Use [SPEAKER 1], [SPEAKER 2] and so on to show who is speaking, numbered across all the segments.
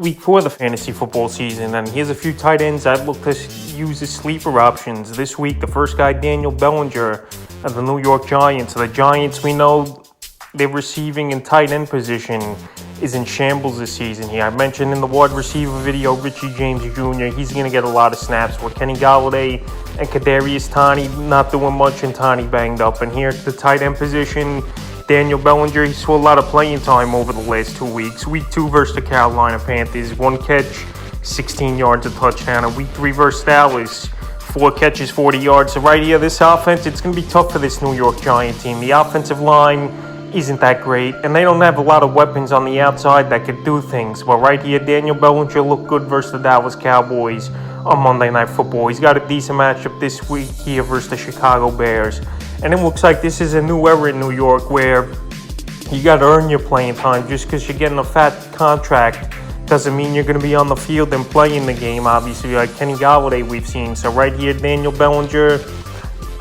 [SPEAKER 1] week 4 of the fantasy football season, and here's a few tight ends I'd look to use as sleeper options this week. The first guy, Daniel Bellinger of the New York Giants. The Giants, we know their receiving and tight end position is in shambles this season here. I mentioned in the wide receiver video, Richie James Jr., he's going to get a lot of snaps with Kenny Golladay and Kadarius Toney not doing much and Toney banged up. And here at the tight end position, Daniel Bellinger, he saw a lot of playing time over the last 2 weeks. Week 2 versus the Carolina Panthers, 1 catch, 16 yards, a touchdown. And week 3 versus Dallas, 4 catches, 40 yards. So right here, this offense, it's going to be tough for this New York Giant team. The offensive line isn't that great, and they don't have a lot of weapons on the outside that could do things. But right here, Daniel Bellinger looked good versus the Dallas Cowboys on Monday Night Football. He's got a decent matchup this week here versus the Chicago Bears. And it looks like this is a new era in New York where you got to earn your playing time. Just because you're getting a fat contract doesn't mean you're going to be on the field and playing the game, obviously, like Kenny Golladay we've seen. So right here, Daniel Bellinger,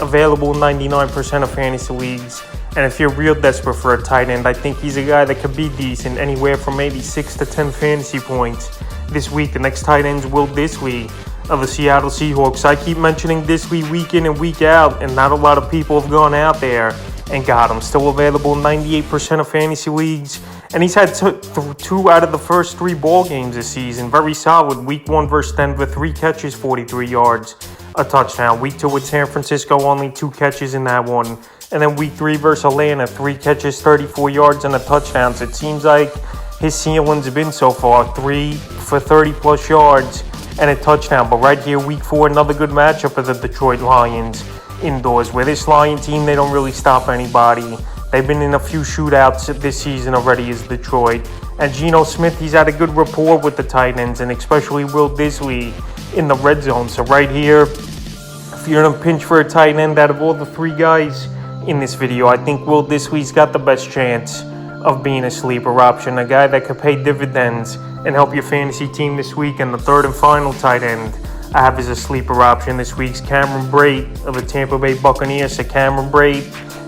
[SPEAKER 1] available in 99% of fantasy leagues. And if you're real desperate for a tight end, I think he's a guy that could be decent, anywhere from maybe 6 to 10 fantasy points this week. The next tight end's Will Dissly of the Seattle Seahawks. I keep mentioning Dissly week in and week out, and not a lot of people have gone out there and got him. Still available in 98% of fantasy leagues. And he's had 2 out of the first 3 ball games this season. Very solid. Week 1 versus Denver, 3 catches, 43 yards, a touchdown. Week 2 with San Francisco, only 2 catches in that one. And then week 3 versus Atlanta, 3 catches, 34 yards, and a touchdown. So it seems like his ceiling's been so far 3 for 30-plus yards and a touchdown. But right here, week 4, another good matchup of the Detroit Lions indoors. Where this Lion team, they don't really stop anybody. They've been in a few shootouts this season already as Detroit. And Geno Smith, he's had a good rapport with the tight ends, and especially Will Dissly in the red zone. So right here, if you're in a pinch for a tight end, out of all the 3 guys in this video, I think Will Dissly's got the best chance of being a sleeper option, a guy that could pay dividends and help your fantasy team this week. And the third and final tight end I have as a sleeper option this week's Cameron Brate of the Tampa Bay Buccaneers. So Cameron Brate,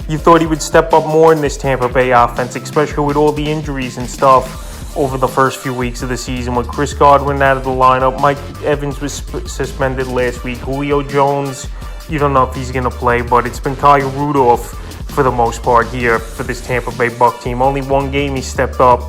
[SPEAKER 1] you thought he would step up more in this Tampa Bay offense, especially with all the injuries and stuff over the first few weeks of the season. With Chris Godwin out of the lineup, Mike Evans was suspended last week. Julio Jones, you don't know if he's going to play, but it's been Kyle Rudolph for the most part here for this Tampa Bay Buck team. Only 1 game he stepped up,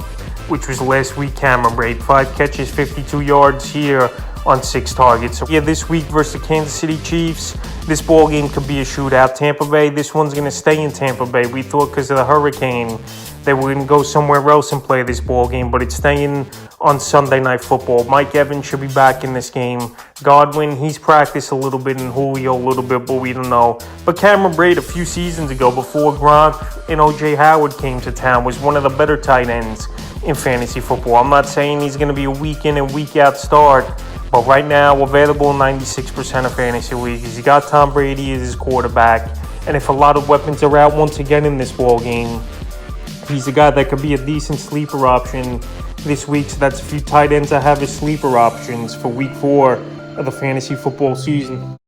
[SPEAKER 1] which was last week. Cameron Brate, 5 catches, 52 yards here on 6 targets. So yeah, this week versus the Kansas City Chiefs, this ball game could be a shootout. Tampa Bay, this one's going to stay in Tampa Bay. We thought because of the hurricane they were going to go somewhere else and play this ball game, but it's staying on Sunday Night Football. Mike Evans should be back in this game. Godwin, he's practiced a little bit, and Julio a little bit, but we don't know. But Cameron Brate, a few seasons ago, before Gronk and O.J. Howard came to town, was one of the better tight ends in fantasy football. I'm not saying he's going to be a week in and week out start, but right now, available in 96% of fantasy leagues. He's got Tom Brady as his quarterback, and if a lot of weapons are out once again in this ball game, he's a guy that could be a decent sleeper option this week. So that's a few tight ends I have as sleeper options for week 4 of the fantasy football season.